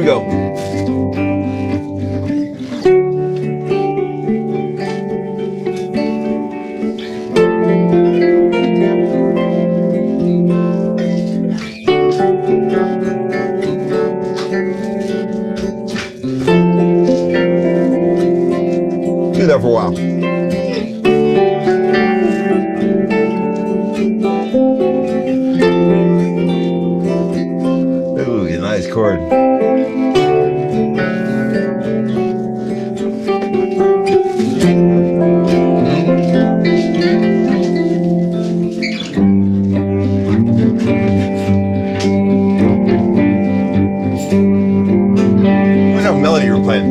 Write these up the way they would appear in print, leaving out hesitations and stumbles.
go. Do that for a while. Ooh, nice chord. What kind of melody you were playing?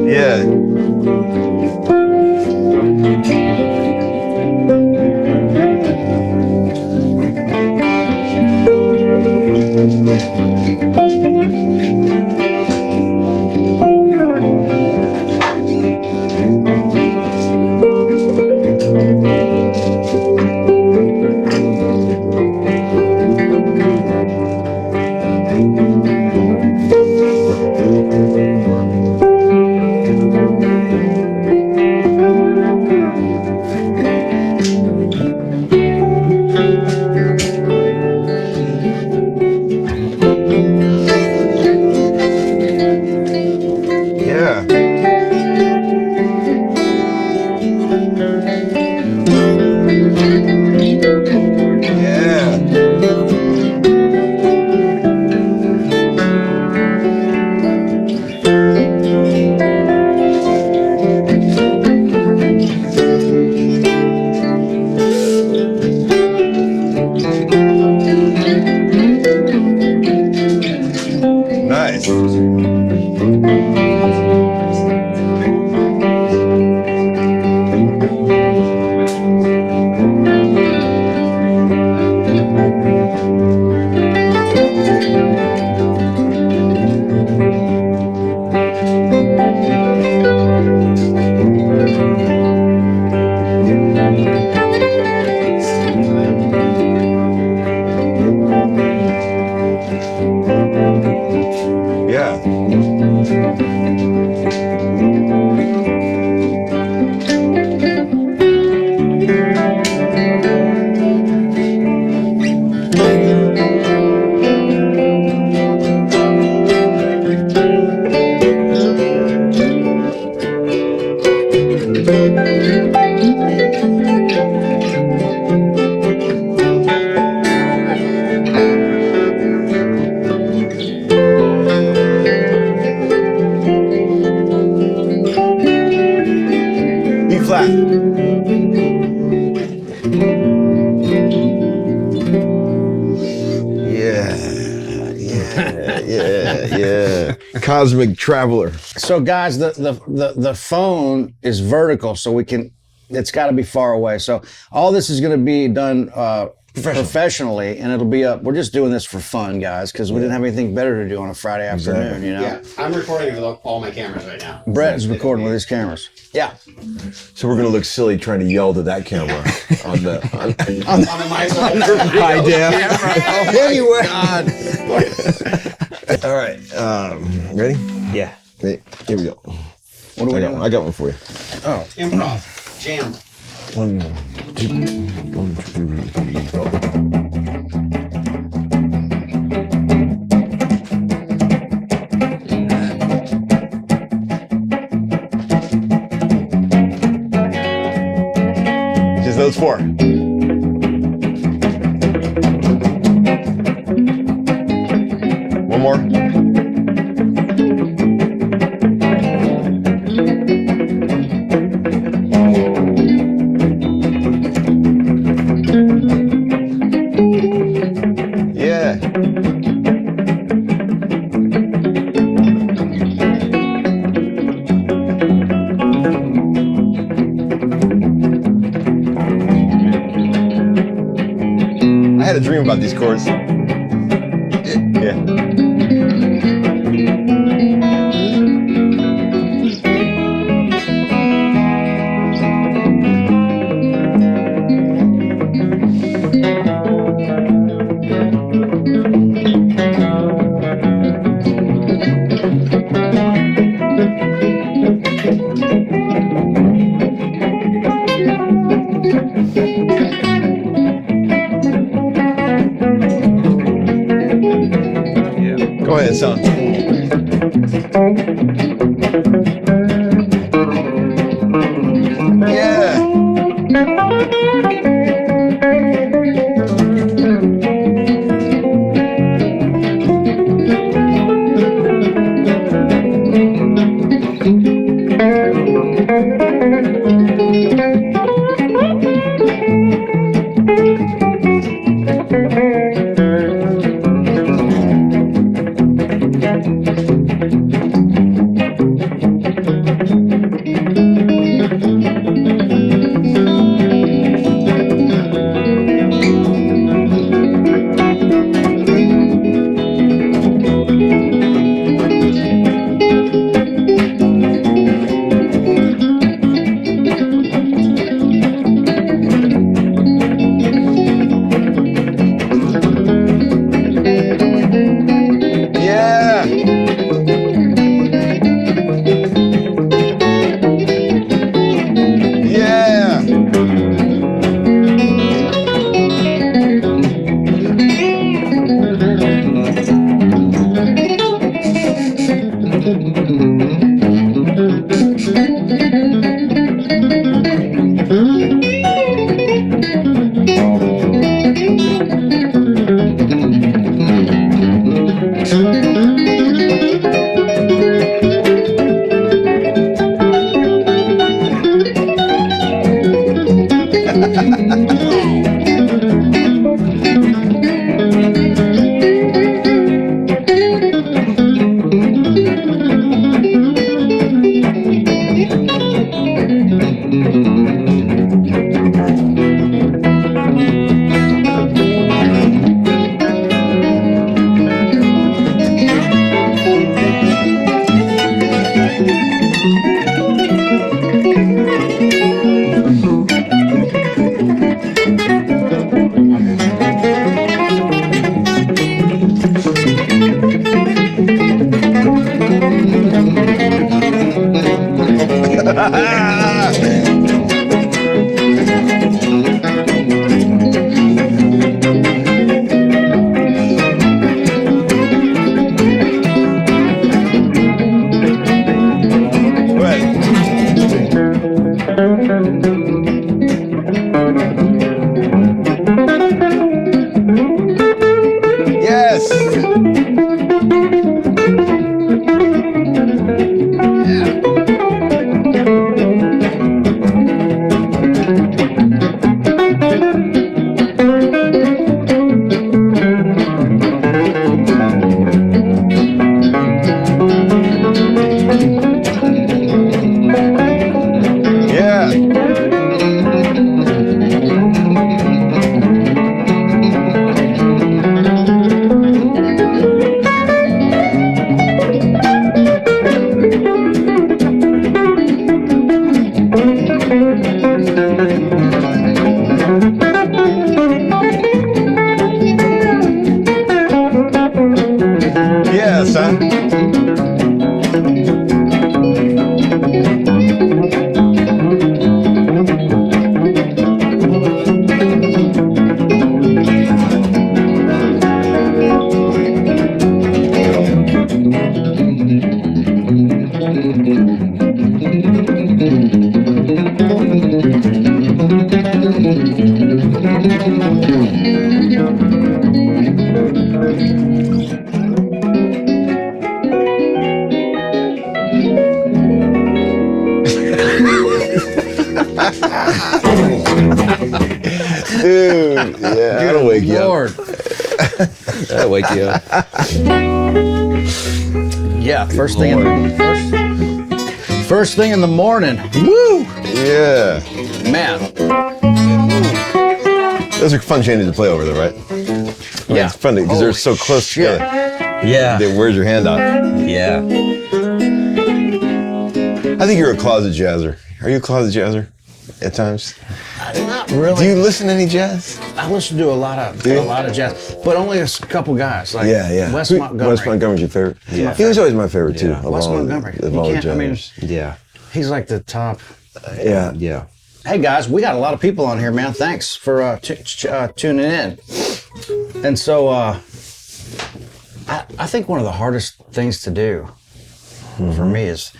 Yeah. Cosmic Traveler. So guys, the phone is vertical, so we can, it's got to be far away. So all this is going to be done professionally, and it'll be up. We're just doing this for fun, guys, because we didn't have anything better to do on a Friday afternoon, you know? Yeah, I'm recording with all my cameras right now. Brett is recording with his cameras. Yeah. So we're going to look silly trying to yell to that camera on the High def. Anyway. All right. Ready? Yeah. Wait, here we go. What do we do? I got one for you. Oh. Improv. Jam. 1, 2, 1, 2, 3, go. Just those four. One more. Yeah. I had a dream about these chords. Yeah. Go ahead, son. Yeah. Dude, yeah, that'll wake you up. That'll wake you up. Yeah, first thing in the morning. Woo! Yeah. Man. Those are fun changes to play over though, right? I mean, Yeah. it's fun because they're so close shit. together. Yeah. Where's your hand out? Yeah. I think you're a closet jazzer. Are you a closet jazzer at times? Not really. Do you listen to any jazz? I listen to a lot of jazz, but only a couple guys. Like Wes Montgomery. Wes Montgomery's your favorite? Yeah. He was always my favorite too. Yeah. Wes Montgomery. Of You all the can't- I mean, jazzers. Yeah. He's like the top. Yeah. Yeah. Hey guys, we got a lot of people on here, man. Thanks for tuning in. And so, I think one of the hardest things to do for me is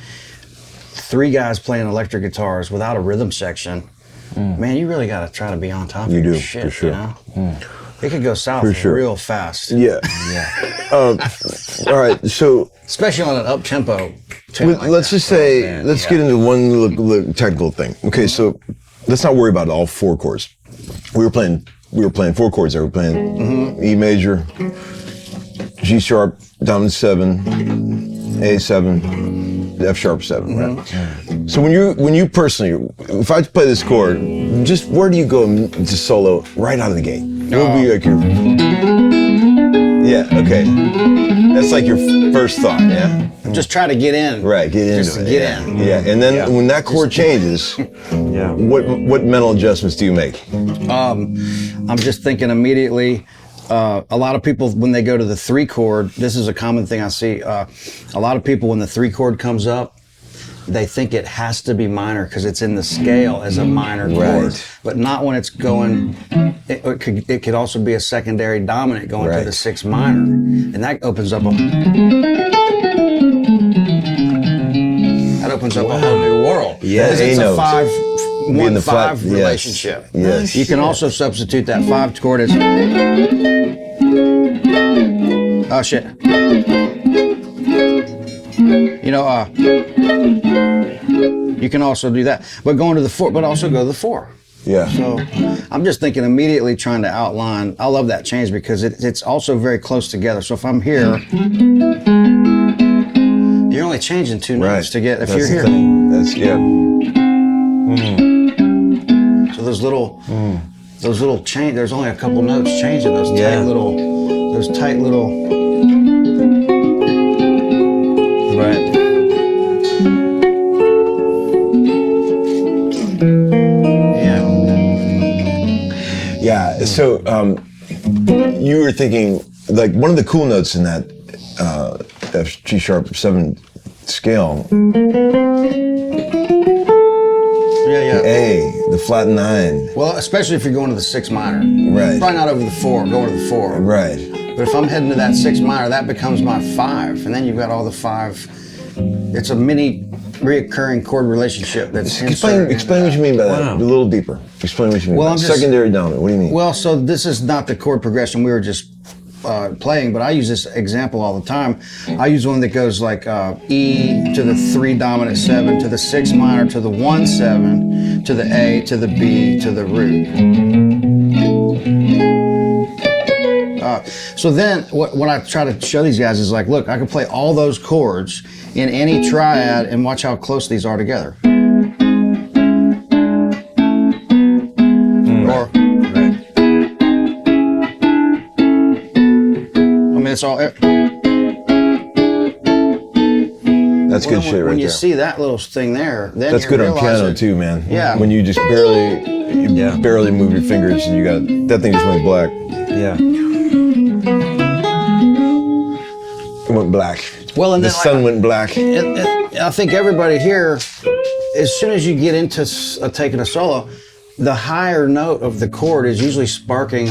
3 guys playing electric guitars without a rhythm section. Man, you really got to try to be on top of your shit, for sure. you know? It could go south real fast. Yeah. All right, so Especially on an up-tempo. let's just say, let's get into one little technical thing. Okay, so let's not worry about all 4 chords. We were playing 4 chords there. We were playing E major, G sharp, dominant 7, A7, F sharp 7, right? So when you personally, if I play this chord, just where do you go to solo right out of the gate? What would be like your... Yeah, okay. That's like your first thought, yeah? Just try to get in. Right, get into Just it. get yeah. in. Yeah, and then when that chord changes, what mental adjustments do you make? I'm just thinking immediately, a lot of people, when they go to the 3 chord, this is a common thing I see. A lot of people, when the 3 chord comes up, they think it has to be minor because it's in the scale as a minor chord, but not when it's going. It could also be a secondary dominant going to the 6 minor, and that opens up a whole new world. Yeah, because it's a 1-5 yes. relationship. Yes. You can also substitute that 5 chord as. Oh shit. You know, you can also do that, but going to the 4, but also go to the 4. Yeah. So I'm just thinking immediately trying to outline. I love that change because it's also very close together. So if I'm here, you're only changing 2 notes to get. If That's you're the here, thing. That's so those little change. There's only a couple notes changing those tight little. Right. Yeah. So you were thinking like one of the cool notes in that F G sharp 7 scale. Yeah. A, the flat 9. Well, especially if you're going to the 6 minor. Right. Probably not over the 4. Going to the 4. Right. But if I'm heading to that 6 minor, that becomes my 5, and then you've got all the 5. It's a mini reoccurring chord relationship that's Explain what you mean by that. Wow. A little deeper. Explain what you mean by that. Secondary dominant. What do you mean? Well, so this is not the chord progression we were just playing, but I use this example all the time. I use one that goes like E to the 3 dominant 7 to the 6 minor to the 1 7 to the A to the B to the root. So then what I try to show these guys is like, look, I can play all those chords in any triad and watch how close these are together. Or, I mean, it's all. That's good shit right there. When you see that little thing there, then That's you good on realize piano it. too, man. Yeah. When you just barely move your fingers and you got that thing just went black. Yeah. It went black. Well, and the then, sun went black. I think everybody here, as soon as you get into taking a solo, the higher note of the chord is usually sparking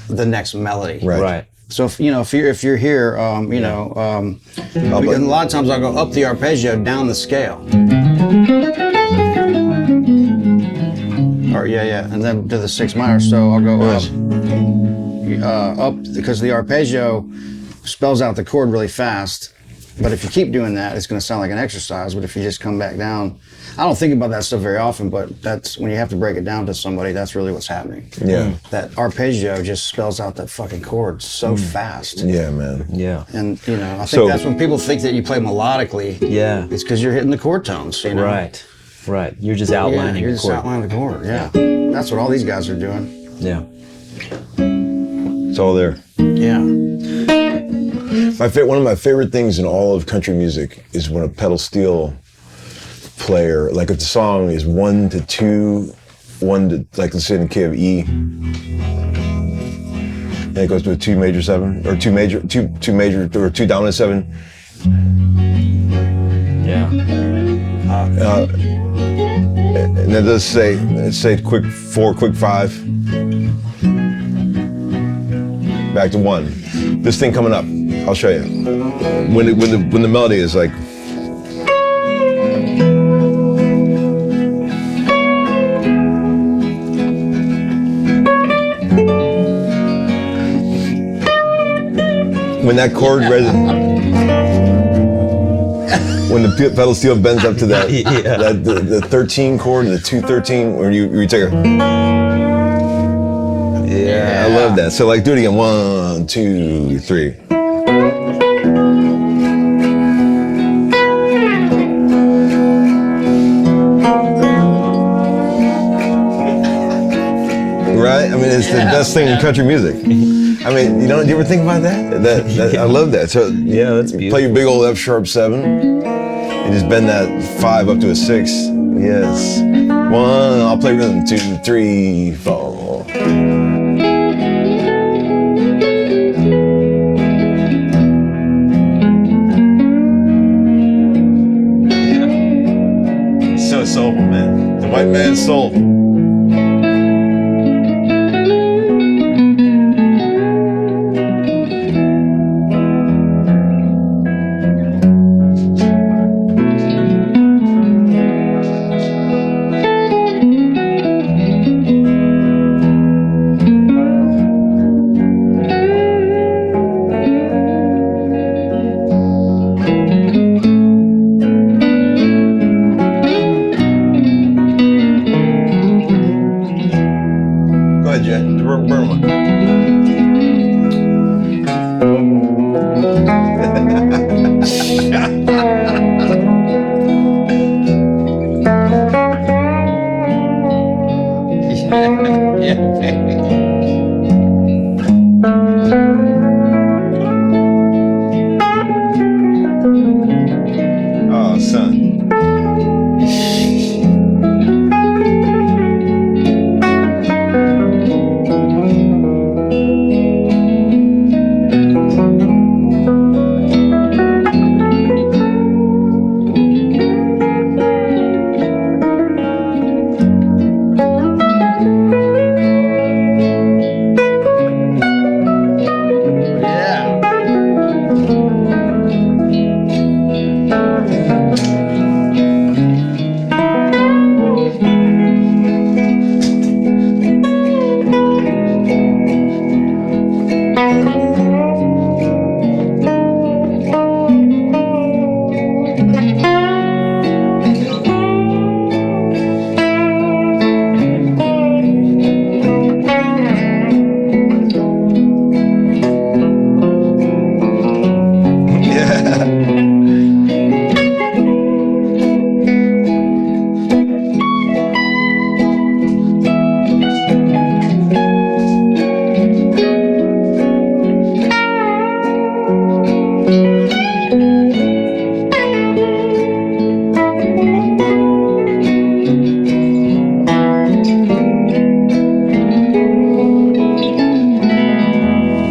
the next melody. Right. So if you're here, a lot of times I'll go up the arpeggio, down the scale. Or and then to the 6 minor. So I'll go up because the arpeggio spells out the chord really fast. But if you keep doing that, it's going to sound like an exercise. But if you just come back down, I don't think about that stuff very often, but that's when you have to break it down to somebody, that's really what's happening. Yeah. That arpeggio just spells out that fucking chord so fast. Yeah, man. Yeah. And, I think that's when people think that you play melodically. Yeah. It's because you're hitting the chord tones, Right. You're just outlining you're the just chord. outlining the chord, yeah. That's what all these guys are doing. Yeah. It's all there. Yeah. One of my favorite things in all of country music is when a pedal steel player, like if the song is 1 to 2, 1 to, like let's say in the key of E, and it goes to a 2 major 7, or 2 major, or 2 dominant 7. Yeah. And then let's say quick 4, quick 5. back to 1. This thing coming up, I'll show you. When the melody is like. When that chord when the pedal steel bends up to that, the 13 chord, the 213, where you take a. Yeah, I love that. So like, do it again. 1, 2, 3. Right? I mean, it's the best thing in country music. I mean, do you ever think about that? I love that. So yeah, that's beautiful. Play your big old F sharp 7. You just bend that 5 up to a 6. Yes. 1. I'll play rhythm. 2, 3, 4. So soulful, man. The white man's soul. Oh, son.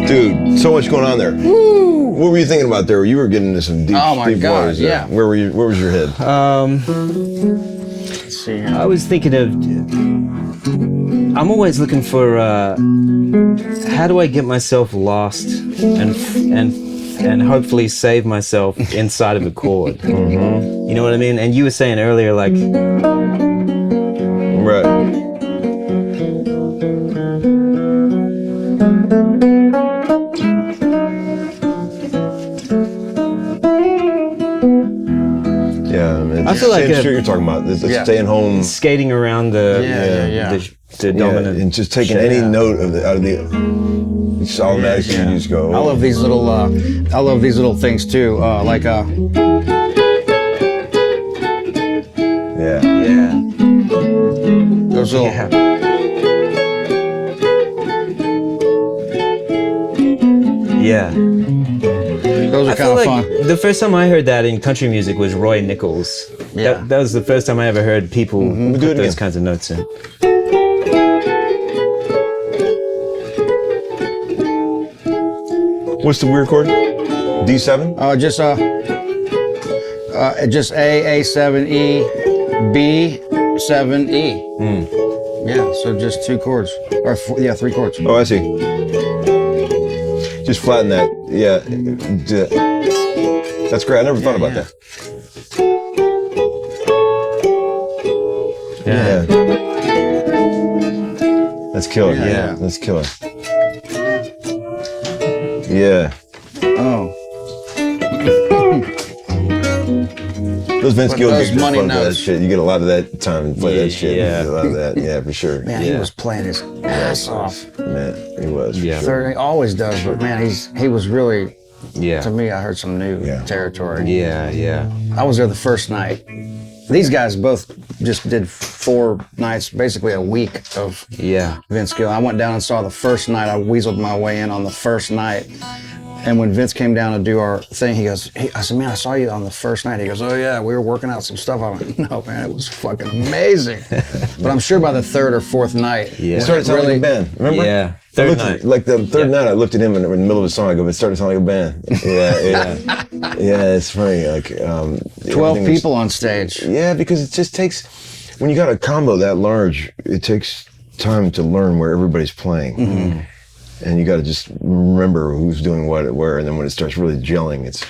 Dude, so much going on there. Woo! What were you thinking about there? You were getting into some deep, deep waters there. Yeah. Where was your head? Let's see here. I was thinking of. I'm always looking for how do I get myself lost and hopefully save myself inside of a chord. Mm-hmm. You know what I mean? And you were saying earlier, like, right. I feel like same shit you're talking about. The staying home, skating around the dominant, and just taking any note of out of the. It's automatic. You just go. I love these little. I love these little things too. Like Yeah. those little. Yeah. Those are kind of fun. The first time I heard that in country music was Roy Nichols. Yeah. That was the first time I ever heard people put those kinds of notes in. What's the weird chord? D7? Just A7, E, B, 7, E. Yeah, so just 2 chords. Or 3 chords. Oh, I see. Just flatten that. Yeah. That's great. I never thought about that. Yeah. That's killer. Yeah. That's killer. Yeah. Oh. Those Vince Gill those gigs are money fun for that notes. shit. You get a lot of that time to play that shit. Yeah. You get a lot of that. Yeah, for sure. Man, he was playing his ass off. Man, he was. Yeah. For sure. He always does, but man, he was really. Yeah. To me, I heard some new territory. Yeah, yeah. I was there the first night. These guys both just did 4 nights, basically a week of Vince Gill. I went down and saw the first night. I weaseled my way in on the first night. And when Vince came down to do our thing, he goes, I said, man, I saw you on the first night. He goes, oh yeah, we were working out some stuff. I went, no, man, it was fucking amazing. But I'm sure by the 3rd or 4th night, It started sounding like a band. Remember? Yeah. Third night. Like the third night, I looked at him in the middle of the song. I go, it started sounding like a band. Yeah, it's funny. Like 12 people on stage. Yeah, because it just takes, when you got a combo that large, it takes time to learn where everybody's playing. Mm-hmm. And you got to just remember who's doing what, where, and then when it starts really gelling, it's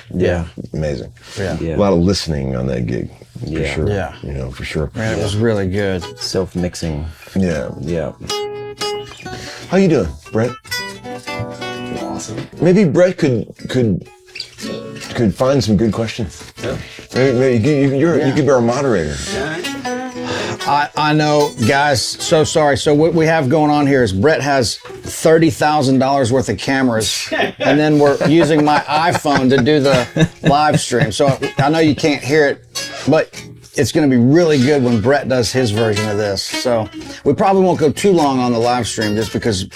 amazing. Yeah. A lot of listening on that gig, for sure. Yeah. You know, for sure. Man, it was really good. Self-mixing. Yeah. Yeah. How you doing, Brett? Awesome. Maybe Brett could find some good questions. Yeah. Maybe you could be our moderator. I know, guys, so sorry. So what we have going on here is Brett has $30,000 worth of cameras, and then we're using my iPhone to do the live stream. So I know you can't hear it, but it's going to be really good when Brett does his version of this. So we probably won't go too long on the live stream just because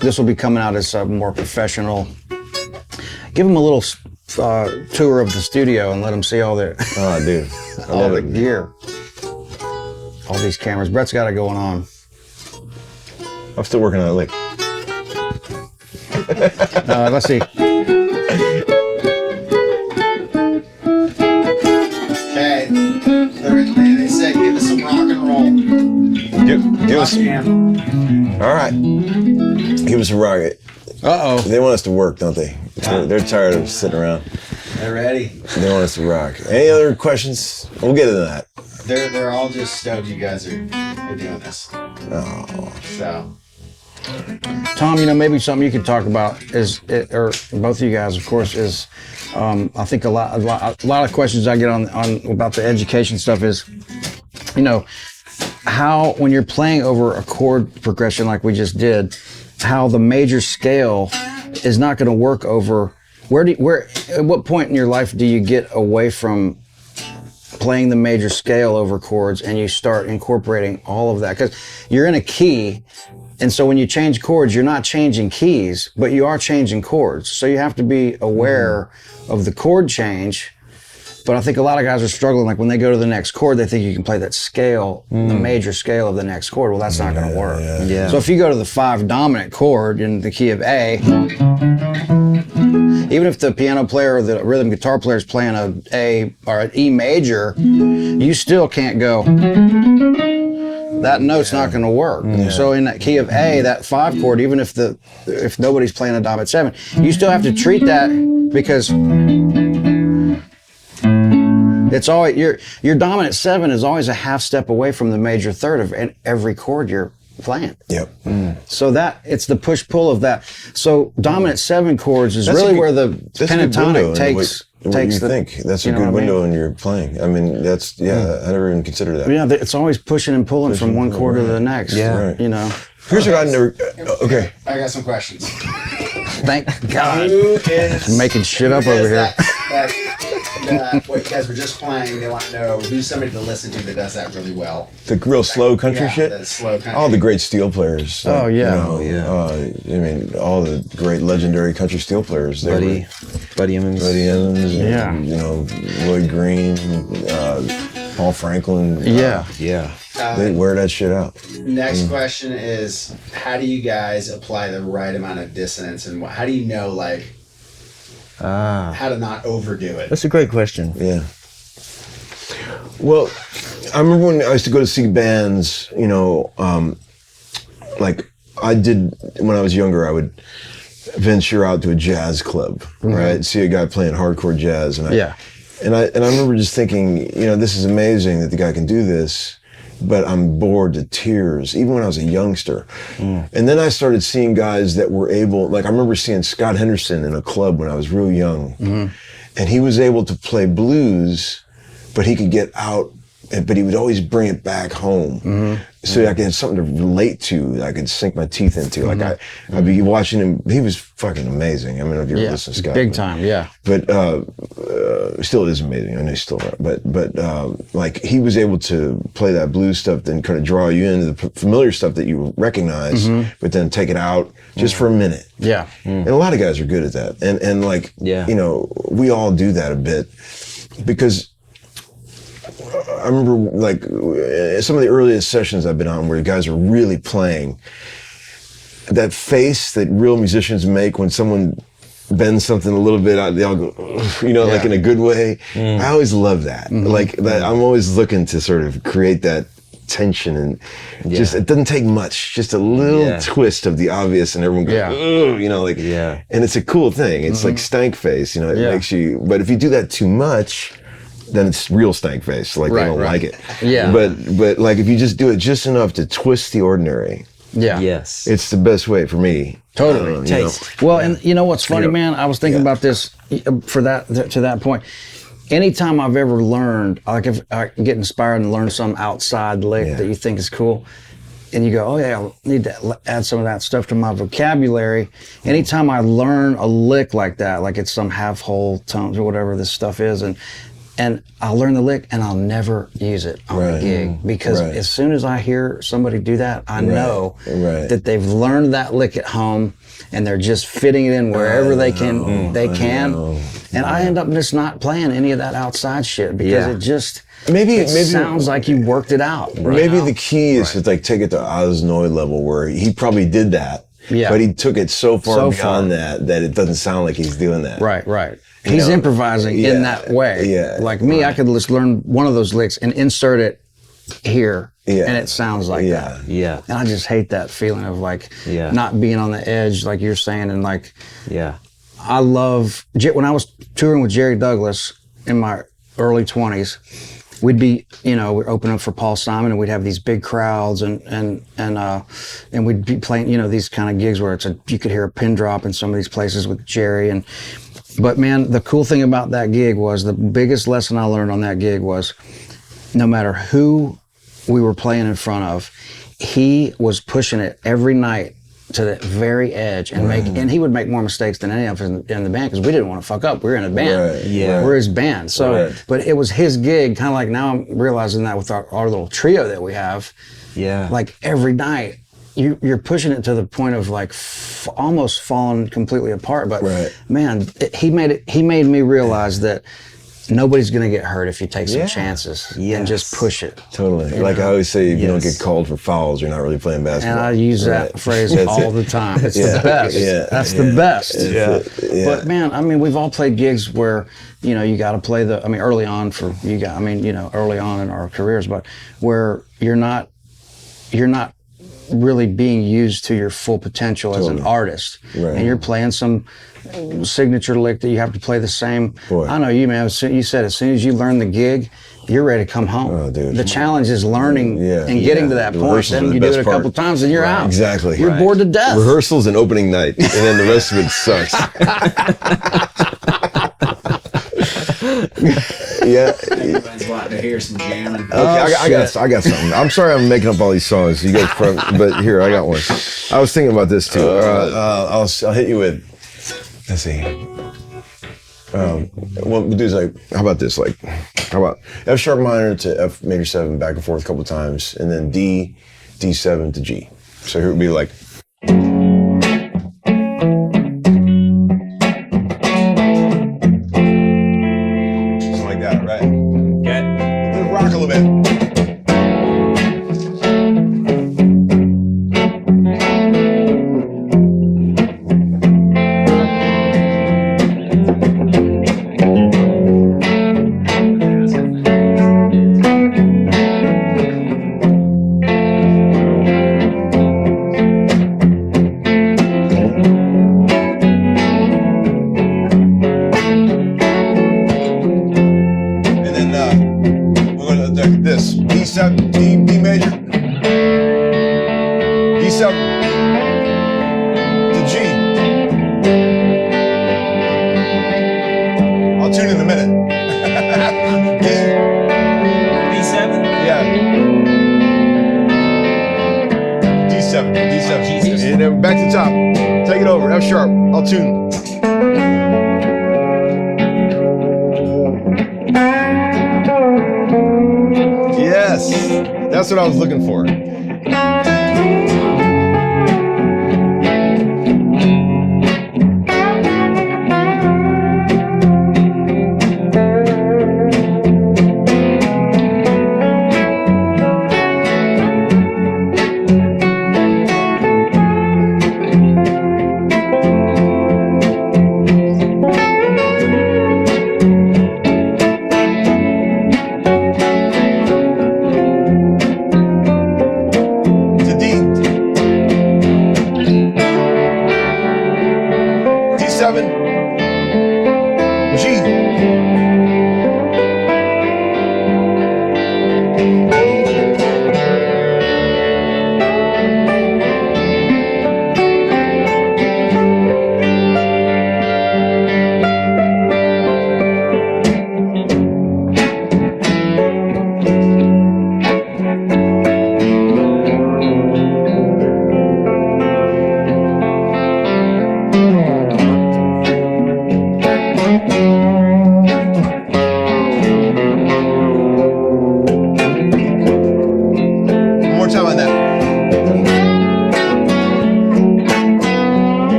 this will be coming out as a more professional. Give him a little tour of the studio and let him see all the all the gear. All these cameras. Brett's got it going on. I'm still working on it. Like, let's see. Okay. They said give us some rock and roll. give us. All right. Give us a rock. Uh-oh. They want us to work, don't they? They're tired of sitting around. They're ready. They want us to rock. Any other questions? We'll get into that. They're all just stoked you guys are doing this. Oh. So. Tom, maybe something you could talk about or both of you guys, of course, is I think a lot of questions I get on about the education stuff is, how when you're playing over a chord progression like we just did, how the major scale is not going to work over. At what point in your life do you get away from playing the major scale over chords and you start incorporating all of that? Because you're in a key, and so when you change chords, you're not changing keys, but you are changing chords. So you have to be aware of the chord change. But I think a lot of guys are struggling. Like when they go to the next chord, they think you can play that scale, the major scale of the next chord. Well, that's not going to work. Yeah. So if you go to the 5 dominant chord in the key of A, even if the piano player or the rhythm guitar player is playing an A or an E major, you still can't go. That note's not going to work. So in that key of A, that 5 chord, even if nobody's playing a dominant 7, you still have to treat that because it's always your dominant 7 is always a half step away from the major third of every chord you're playing. Yep. So it's the push pull of that. So dominant 7 chords is really where the pentatonic takes. What you think? That's a good window when you're playing. I mean, I never even considered that. Yeah, it's always pushing and pulling from one chord to the next. Yeah. Right. Here's what I never. Okay. I got some questions. Thank God. Who is making shit up over here? What you guys were just playing, they want to know who's somebody to listen to that does that really well. The real slow country shit? The slow country. All the great steel players. Oh, yeah. I mean, all the great legendary country steel players. Buddy Emmons. And, Lloyd Green, Paul Franklin. Yeah. They wear that shit out. Next question is, how do you guys apply the right amount of dissonance, and how do you know, how to not overdo it? That's a great question. Yeah. Well, I remember when I used to go to see bands, like I did when I was younger, I would venture out to a jazz club, right? See a guy playing hardcore jazz, and I remember just thinking, this is amazing that the guy can do this, but I'm bored to tears, even when I was a youngster. And then I started seeing guys that were able, like I remember seeing Scott Henderson in a club when I was real young, and he was able to play blues, but he could get out, but he would always bring it back home. So I could have something to relate to, that I could sink my teeth into. Like I'd be watching him, he was fucking amazing. I mean, if you ever listen to Scott. Big time, yeah. But still is amazing. I know he's still around. But like he was able to play that blues stuff, then kind of draw you into the familiar stuff that you recognize, but then take it out just for a minute. Yeah. And a lot of guys are good at that. And like, we all do that a bit, because I remember like some of the earliest sessions I've been on where guys are really playing, that face that real musicians make when someone bends something a little bit out, they all go, like in a good way. I always love that. Like that, I'm always looking to sort of create that tension, and just, it doesn't take much, just a little twist of the obvious, and everyone goes, and it's a cool thing. It's like stank face, it makes you, but if you do that too much, then it's real stank face. Like they don't like it. Yeah. But like if you just do it just enough to twist the ordinary. Yeah. Yes. It's the best way for me. Totally. Taste. Well, and you know what's funny, man? I was thinking about this to that point. Anytime I've ever learned, like if I get inspired and learn some outside lick that you think is cool, and you go, oh yeah, I need to add some of that stuff to my vocabulary. Anytime I learn a lick like that, like it's some half whole tones or whatever this stuff is, and I'll learn the lick and I'll never use it on the gig, because as soon as I hear somebody do that, I know that they've learned that lick at home and they're just fitting it in wherever they can. And I end up just not playing any of that outside shit, because it just maybe sounds like you worked it out. Maybe the key is to like take it to Osnoy level, where he probably did that, but he took it so far beyond that it doesn't sound like he's doing that. Right. He's improvising in that way. Yeah. Like me, I could just learn one of those licks and insert it here, and it sounds like that. Yeah. And I just hate that feeling of like not being on the edge, like you're saying, and like I love when I was touring with Jerry Douglas in my early 20s. We'd be, we'd open up for Paul Simon, and we'd have these big crowds, and we'd be playing, these kind of gigs where you could hear a pin drop in some of these places with Jerry. But man, the cool thing about that gig was, the biggest lesson I learned on that gig was, no matter who we were playing in front of, he was pushing it every night to the very edge, and he would make more mistakes than any of us in the band, because we didn't want to fuck up. We were in a band. We're his band. So, but it was his gig, kind of like now I'm realizing that with our little trio that we have. Like every night, you're pushing it to the point of like almost falling completely apart. But man, he made me realize that nobody's going to get hurt if you take some chances and just push it. Totally. Like I always say, if you don't get called for fouls, you're not really playing basketball. And I use that phrase all the time. It's the best. That's the best. But man, I mean, we've all played gigs where, you got to play early on early on in our careers, but where you're not really being used to your full potential as an artist, and you're playing some signature lick that you have to play the same. I know you, man. You said as soon as you learn the gig, you're ready to come home. Oh, dude. The challenge is learning and getting to that point. Then you do it a couple times and you're out. Exactly. You're bored to death. Rehearsals and opening night, and then the rest of it sucks. Everyone's wanting to hear some jamming. Okay, I got something. I'm sorry I'm making up all these songs. You guys, but here, I got one. I was thinking about this too. I'll hit you with, let's see. Well, the dude's like, how about this? Like, how about F sharp minor to F major 7 back and forth a couple times, and then D7 to G. So here would be like. I'll tune in a minute. B7? Yeah. D7. D7. And then back to the top. Take it over. F sharp. I'll tune. Yes. That's what I was looking for.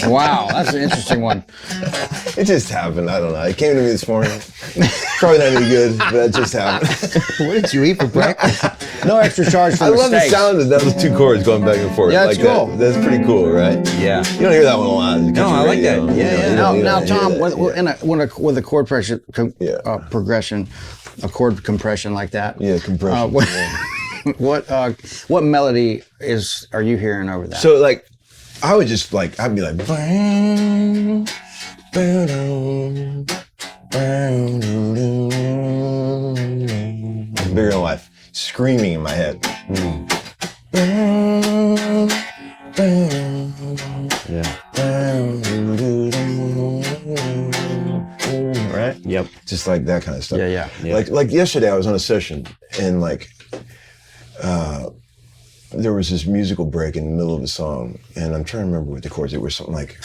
Wow, that's an interesting one. It just happened. I don't know. It came to me this morning. Probably not any good, but it just happened. What did you eat for breakfast? No extra charge for I the love steaks. the sound of those two chords going back and forth. Yeah, it's like cool. That's pretty cool, right? Yeah. You don't hear that one a lot. In the No, country I like radio. that. Yeah, yeah. Now, Tom, with a chord progression, a chord compression like that. Yeah, compression. What melody are you hearing over that? So like, I would just like, I'd be like, bigger than life, screaming in my head. Yeah. Right? Yep. Just like that kind of stuff. Yeah. Like yesterday I was on a session and like, there was this musical break in the middle of the song, and I'm trying to remember what the chords. It was something like,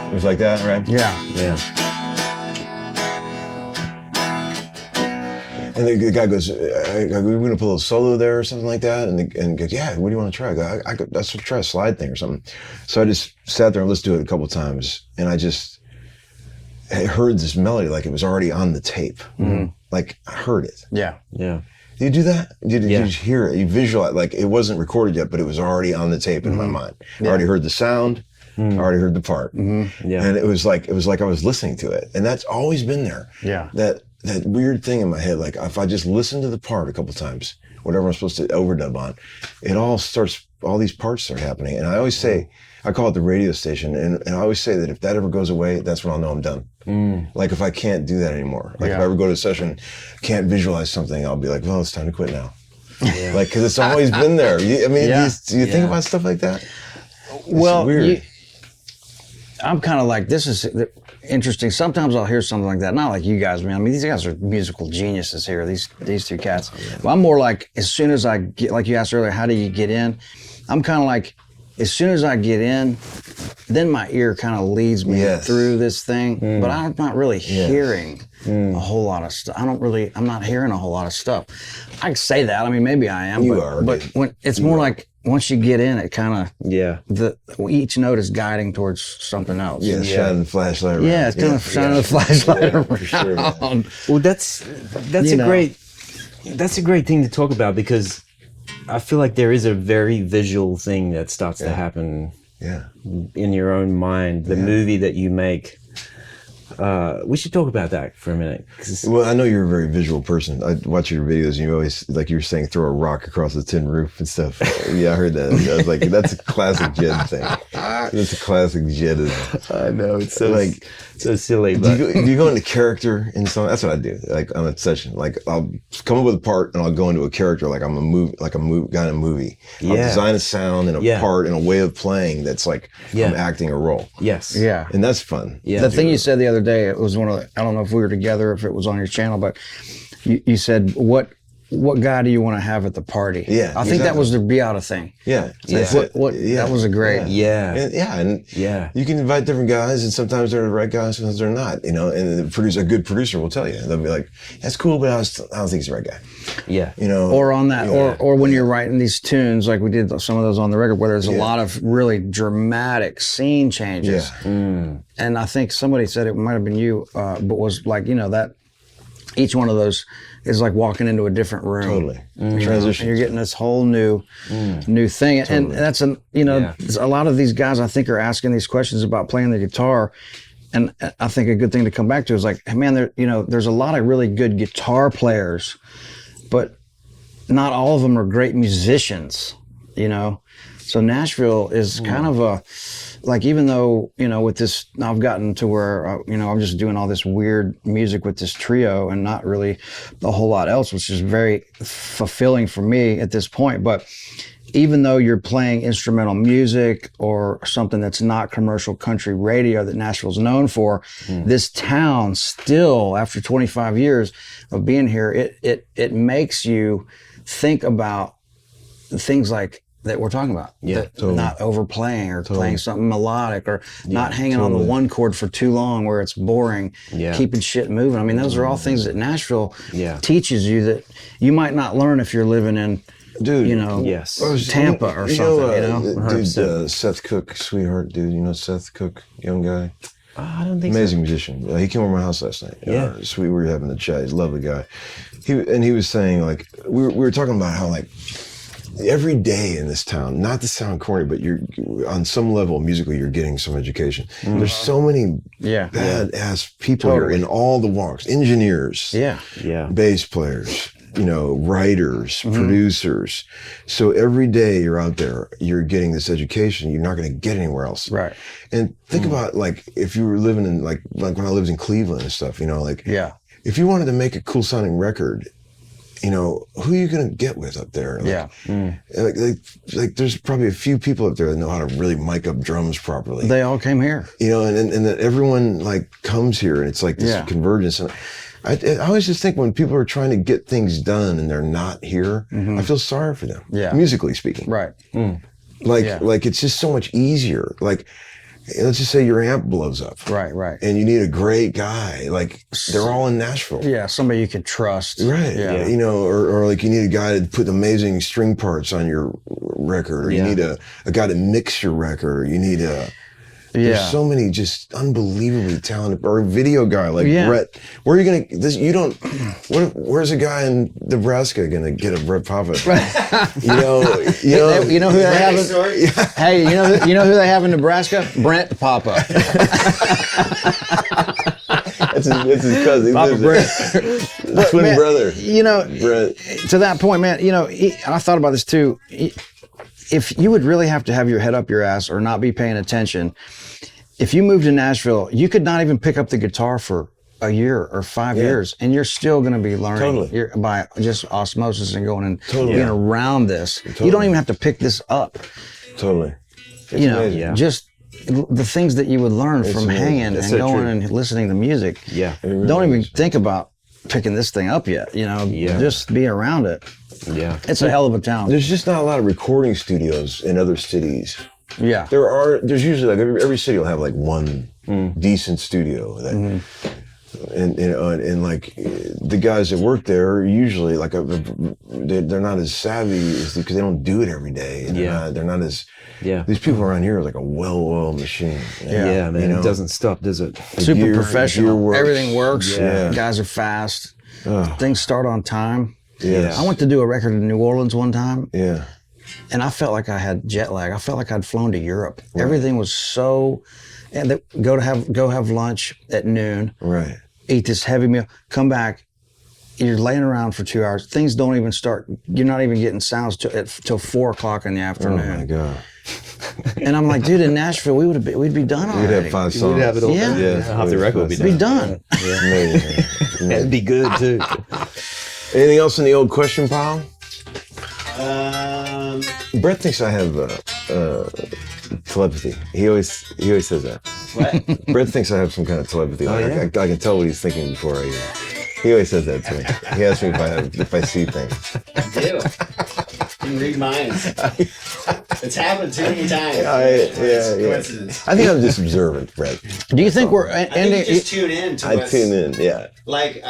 it was like that, right? Yeah. And the guy goes, "We're gonna put a little solo there or something like that," and he goes, "Yeah, what do you want to try?" I go, "Let's try a slide thing or something." So I just sat there and listened to it a couple times, and I heard this melody like it was already on the tape. Mm-hmm. like I heard it. Yeah. Yeah. Did you do that? Did Yeah. you just hear it? You visualize, like it wasn't recorded yet, but it was already on the tape in my mind. I already heard the sound. I already heard the part. Yeah. And it was like I was listening to it. And that's always been there. Yeah. That weird thing in my head, like if I just listen to the part a couple times, whatever I'm supposed to overdub on, all these parts start happening. And I always say, I call it the radio station. And I always say that if that ever goes away, that's when I'll know I'm done. Like if I can't do that anymore, like if I ever go to a session, can't visualize something, I'll be like, well, it's time to quit now. Yeah. Like, cause it's always been there. Do you think about stuff like that? Well, weird. I'm kind of like, this is interesting. Sometimes I'll hear something like that. Not like you guys, man. I mean, these guys are musical geniuses here, these two cats. But I'm more like, as soon as I get, like you asked earlier, how do you get in? I'm kind of like, as soon as I get in, then my ear kind of leads me through this thing. But I'm not really hearing a whole lot of stuff. I'm not hearing a whole lot of stuff. I can say that. I mean, maybe I am. But when it's more like, once you get in, it kind of, each note is guiding towards something else. Yeah, shining the flashlight around. Yeah, it's kind of shining the flashlight around. For sure, well, that's a great thing to talk about, because I feel like there is a very visual thing that starts to happen in your own mind. The movie that you make. We should talk about that for a minute. Well, I know you're a very visual person. I watch your videos and you always, like you were saying, throw a rock across the tin roof and stuff. Yeah, I heard that. I was like, that's a classic Jedd thing. That's a classic Jeddism. I know, it's so like so silly. Do you go into character in some? That's what I do. Like on a session, like I'll come up with a part and I'll go into a character, like I'm a movie, like a guy in a movie. I'll design a sound and a part and a way of playing that's like I'm acting a role. Yes. Yeah. And that's fun. Yeah. The thing you said the other day, it was one of the, I don't know if we were together, if it was on your channel, but you said, what guy do you want to have at the party? Yeah. I think that was the Beata thing. Yeah. That was a great. And you can invite different guys, and sometimes they're the right guys, sometimes they're not, you know, and a good producer will tell you. They'll be like, that's cool, but I don't think he's the right guy. Yeah. You know, or on that, or when you're writing these tunes, like we did some of those on the record, where there's a lot of really dramatic scene changes. Yeah. And I think somebody said, it might have been you, but was like, you know, that each one of those is like walking into a different room. Totally. Transition. You're getting this whole new thing. And that's a lot of these guys I think are asking these questions about playing the guitar. And I think a good thing to come back to is like, hey man, there's a lot of really good guitar players, but not all of them are great musicians, you know? So Nashville is kind of like, even though, with this, I've gotten to where, I'm just doing all this weird music with this trio and not really a whole lot else, which is very fulfilling for me at this point. But even though you're playing instrumental music or something that's not commercial country radio that Nashville's known for, this town still, after 25 years of being here, it makes you think about things like that we're talking about. Not overplaying or playing something melodic or not hanging on the one chord for too long where it's boring, keeping shit moving. I mean, those are all things that Nashville teaches you that you might not learn if you're living in, Tampa or something, Seth Cook, sweetheart dude, Seth Cook, young guy. I don't think amazing musician. He came over to my house last night. We were having a chat. He's a lovely guy. He was saying, like, we were talking about how, like, every day in this town, not to sound corny, but you're on some level musically, you're getting some education. There's so many badass people here in all the walks, engineers, bass players, writers, producers. So every day you're out there, you're getting this education you're not going to get anywhere else. Right. And think about, like, if you were living in, like when I lived in Cleveland and stuff, if you wanted to make a cool sounding record, who are you going to get with up there? Like, there's probably a few people up there that know how to really mic up drums properly. They all came here. And that everyone, like, comes here, and it's like this convergence. And I always just think when people are trying to get things done and they're not here, I feel sorry for them, musically speaking. Right. Like, it's just so much easier. Like, let's just say your amp blows up. Right. And you need a great guy. Like, they're all in Nashville. Yeah, somebody you can trust. Right. Yeah. Or like you need a guy to put amazing string parts on your record, or you need a guy to mix your record, or you need There's so many just unbelievably talented, or a video guy like Brett. Where are you gonna? Where's a guy in Nebraska gonna get a Brett Papa? You know who they have? Hey, you know who they have in Nebraska? Brent Papa. That's his cousin. Papa Brent. Twin brother. You know, Brett. To that point, man. You know, I thought about this too. If you would really have to have your head up your ass or not be paying attention, if you moved to Nashville, you could not even pick up the guitar for a year or 5 years, and you're still going to be learning by just osmosis and going and being around this. You don't even have to pick this up. Totally. You know, just the things that you would learn from hanging and going and listening to music. Yeah. Really don't even think about picking this thing up yet. You know, just be around it. Yeah. It's a hell of a talent. There's just not a lot of recording studios in other cities. Yeah. There's usually like every city will have like one decent studio that, and like the guys that work there are usually like they're not as savvy because they don't do it every day. And they're not as these people around here are like a well-oiled machine. Yeah, man. You know? It doesn't stop, does it? Super professional. Everything works. Yeah. Guys are fast. Things start on time. Yes. I went to do a record in New Orleans one time. Yeah. And I felt like I had jet lag. I felt like I'd flown to Europe. Right. Everything was so, and go have lunch at noon. Right. Eat this heavy meal. Come back. You're laying around for 2 hours. Things don't even start. You're not even getting sounds till 4 o'clock in the afternoon. Oh my God. And I'm like, dude, in Nashville, we'd be done already. We'd have 5 songs. We'd have it all done. Yeah. Half the record would be done. Yeah. Amazing. It'd be good too. Anything else in the old question pile? Brett thinks I have telepathy. He always says that. What? Brett thinks I have some kind of telepathy. Oh, yeah? I can tell what he's thinking before I. He always says that to me. He asks me if I see things. I do. You can read minds. It's happened too many times. Coincidence. I think I'm just observant, Brett. Do you think we're I ending? think you just tune in to what's, tune in, yeah. Like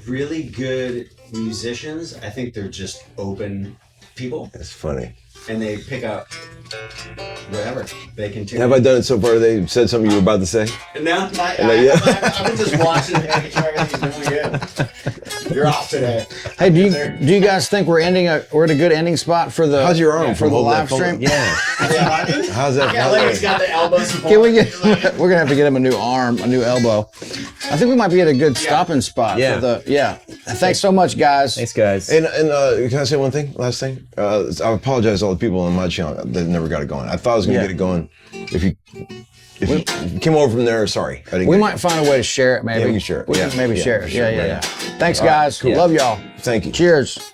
really good musicians, I think they're just open people. It's funny. And they pick up whatever. They can tune Have I done it so far? They said something you were about to say? No, not yet. I've been just watching and making sure everything's doing good. You're off today. Hey, do you guys think we're at a good ending spot for the? How's your arm for the live stream? Yeah. How's that? Yeah, like he's got the elbow support. Can we we're gonna have to get him a new arm, a new elbow. I think we might be at a good stopping spot. Yeah. For the, Thanks so much, guys. Thanks, guys. And can I say one thing? Last thing. I apologize to all the people on my channel that never got it going. I thought I was gonna get it going. If you came over from there, sorry. We might find a way to share it. Maybe we can share it. We can maybe share it. Yeah. Thanks, All right, guys. cool. Love y'all. Thank you. Cheers.